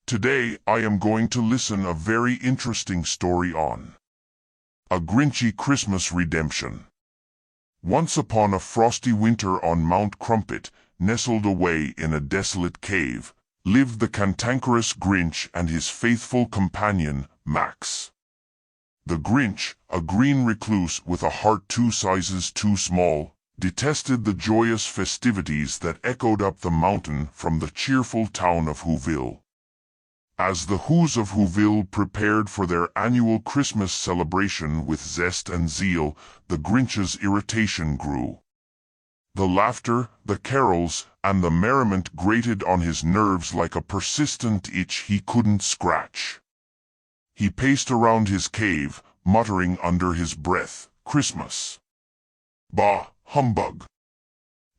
Today I am going to listen a very interesting story on a Grinchy Christmas redemption. Once upon a frosty winter on Mount Crumpet, nestled away in a desolate cave, lived the cantankerous Grinch and his faithful companion, Max. The Grinch, a green recluse with a heart 2 sizes too small, detested the joyous festivities that echoed up the mountain from the cheerful town of Whoville. As the Whos of Whoville prepared for their annual Christmas celebration with zest and zeal, the Grinch's irritation grew. The laughter, the carols, and the merriment grated on his nerves like a persistent itch he couldn't scratch. He paced around his cave, muttering under his breath, "Christmas! Bah, humbug!"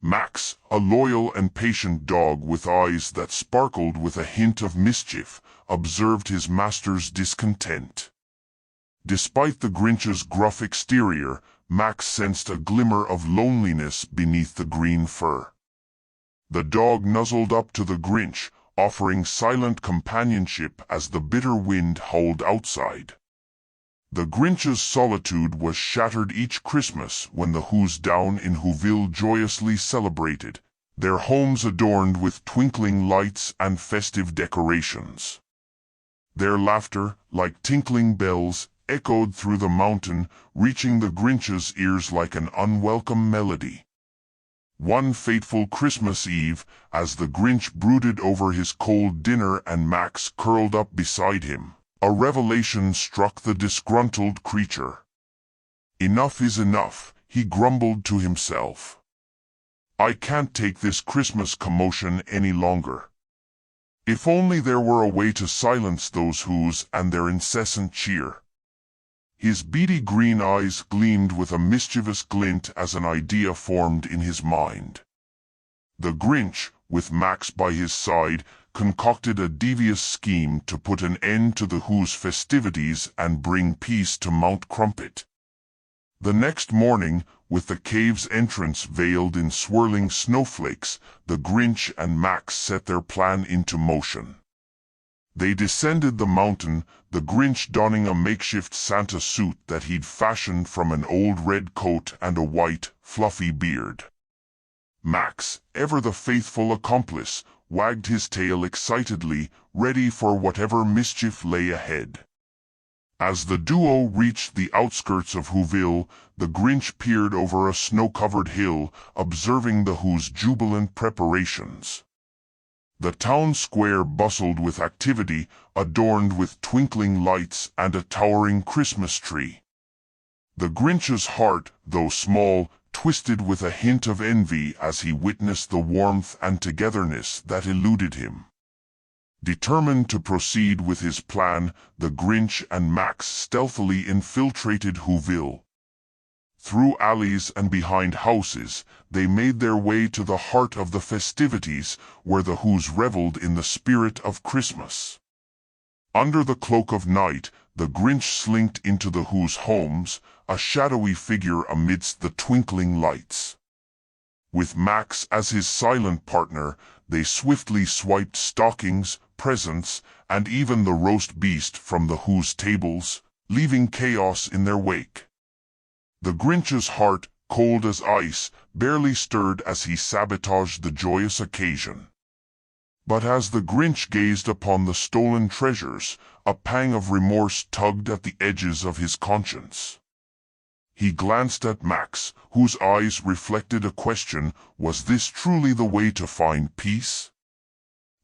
Max, a loyal and patient dog with eyes that sparkled with a hint of mischief, observed his master's discontent. Despite the Grinch's gruff exterior, Max sensed a glimmer of loneliness beneath the green fur. The dog nuzzled up to the Grinch, offering silent companionship as the bitter wind howled outside. The Grinch's solitude was shattered each Christmas when the Whos down in Whoville joyously celebrated, their homes adorned with twinkling lights and festive decorations. Their laughter, like tinkling bells, echoed through the mountain, reaching the Grinch's ears like an unwelcome melody. One fateful Christmas Eve, as the Grinch brooded over his cold dinner and Max curled up beside him, a revelation struck the disgruntled creature. "Enough is enough," he grumbled to himself. "I can't take this Christmas commotion any longer. If only there were a way to silence those Whos and their incessant cheer." His beady green eyes gleamed with a mischievous glint as an idea formed in his mind. The Grinch, with Max by his side, concocted a devious scheme to put an end to the Whos' festivities and bring peace to Mount Crumpet. The next morning, with the cave's entrance veiled in swirling snowflakes, the Grinch and Max set their plan into motion. They descended the mountain, the Grinch donning a makeshift Santa suit that he'd fashioned from an old red coat and a white, fluffy beard. Max, ever the faithful accomplice, wagged his tail excitedly, ready for whatever mischief lay ahead. As the duo reached the outskirts of Whoville, the Grinch peered over a snow-covered hill, observing the Whos' jubilant preparations. The town square bustled with activity, adorned with twinkling lights and a towering Christmas tree. The Grinch's heart, though small, twisted with a hint of envy as he witnessed the warmth and togetherness that eluded him. Determined to proceed with his plan, the Grinch and Max stealthily infiltrated Whoville. Through alleys and behind houses, they made their way to the heart of the festivities, where the Whos reveled in the spirit of Christmas. Under the cloak of night, the Grinch slinked into the Whos' homes, a shadowy figure amidst the twinkling lights. With Max as his silent partner, they swiftly swiped stockings, presents, and even the roast beast from the Whos' tables, leaving chaos in their wake. The Grinch's heart, cold as ice, barely stirred as he sabotaged the joyous occasion. But as the Grinch gazed upon the stolen treasures, a pang of remorse tugged at the edges of his conscience. He glanced at Max, whose eyes reflected a question: was this truly the way to find peace?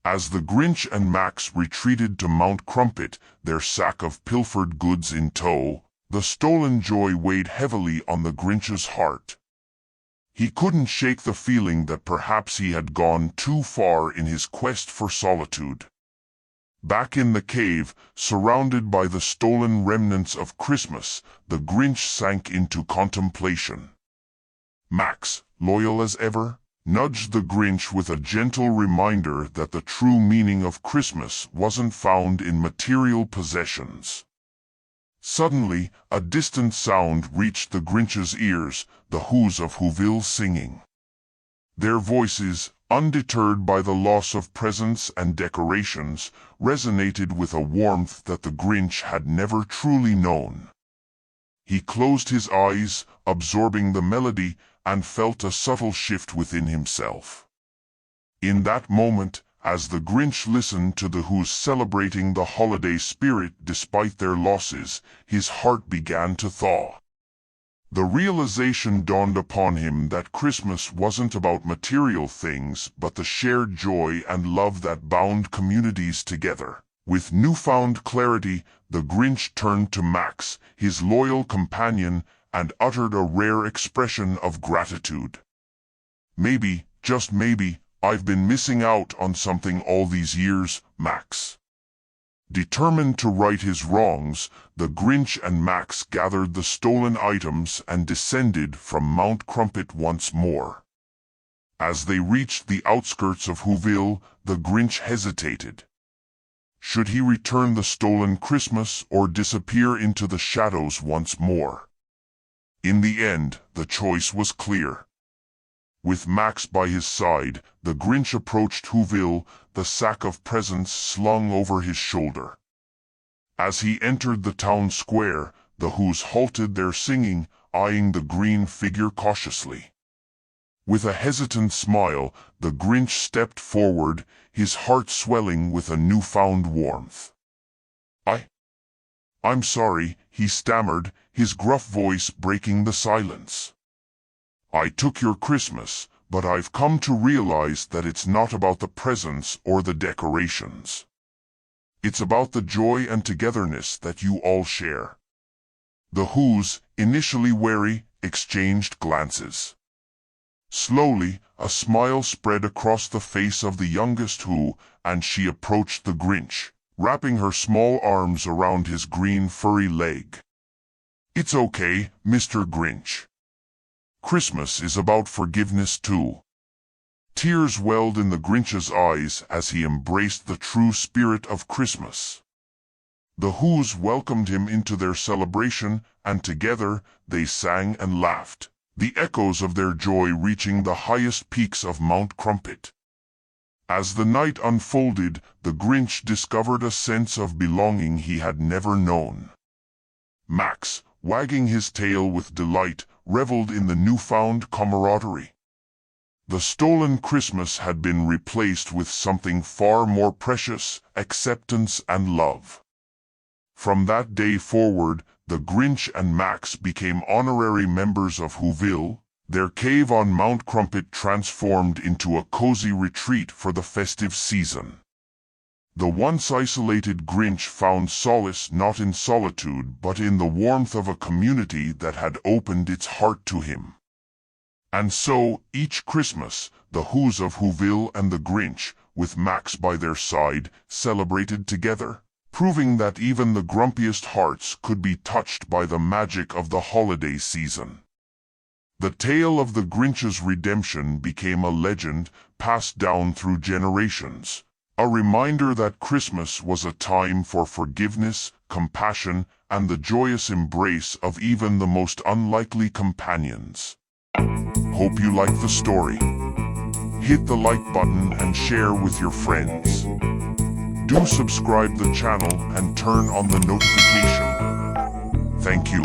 As the Grinch and Max retreated to Mount Crumpet, their sack of pilfered goods in tow, the stolen joy weighed heavily on the Grinch's heart. He couldn't shake the feeling that perhaps he had gone too far in his quest for solitude. Back in the cave, surrounded by the stolen remnants of Christmas, the Grinch sank into contemplation. Max, loyal as ever, nudged the Grinch with a gentle reminder that the true meaning of Christmas wasn't found in material possessions. Suddenly, a distant sound reached the Grinch's ears, the Whos of Whoville singing. Their voices, undeterred by the loss of presents and decorations, resonated with a warmth that the Grinch had never truly known. He closed his eyes, absorbing the melody, and felt a subtle shift within himself. In that moment, as the Grinch listened to the Who's celebrating the holiday spirit despite their losses, his heart began to thaw. The realization dawned upon him that Christmas wasn't about material things but the shared joy and love that bound communities together. With newfound clarity, the Grinch turned to Max, his loyal companion, and uttered a rare expression of gratitude. "Maybe, just maybe, I've been missing out on something all these years, Max." Determined to right his wrongs, the Grinch and Max gathered the stolen items and descended from Mount Crumpet once more. As they reached the outskirts of Whoville, the Grinch hesitated. Should he return the stolen Christmas or disappear into the shadows once more? In the end, the choice was clear. With Max by his side, the Grinch approached Whoville, the sack of presents slung over his shoulder. As he entered the town square, the Who's halted their singing, eyeing the green figure cautiously. With a hesitant smile, the Grinch stepped forward, his heart swelling with a newfound warmth. I'm sorry," he stammered, his gruff voice breaking the silence. "I took your Christmas, but I've come to realize that it's not about the presents or the decorations. It's about the joy and togetherness that you all share." The Who's, initially wary, exchanged glances. Slowly, a smile spread across the face of the youngest Who, and she approached the Grinch, wrapping her small arms around his green furry leg. "It's okay, Mr. Grinch. Christmas is about forgiveness too." Tears welled in the Grinch's eyes as he embraced the true spirit of Christmas. The Who's welcomed him into their celebration, and together they sang and laughed, the echoes of their joy reaching the highest peaks of Mount Crumpet. As the night unfolded, the Grinch discovered a sense of belonging he had never known. Max, wagging his tail with delight, reveled in the newfound camaraderie. The stolen Christmas had been replaced with something far more precious: acceptance and love. From that day forward, the Grinch and Max became honorary members of Whoville, their cave on Mount Crumpet transformed into a cozy retreat for the festive season. The once isolated Grinch found solace not in solitude but in the warmth of a community that had opened its heart to him. And so, each Christmas, the Who's of Whoville and the Grinch, with Max by their side, celebrated together, proving that even the grumpiest hearts could be touched by the magic of the holiday season. The tale of the Grinch's redemption became a legend passed down through generations, a reminder that Christmas was a time for forgiveness, compassion, and the joyous embrace of even the most unlikely companions. Hope you like the story. Hit the like button and share with your friends. Do subscribe the channel and turn on the notification. Thank you.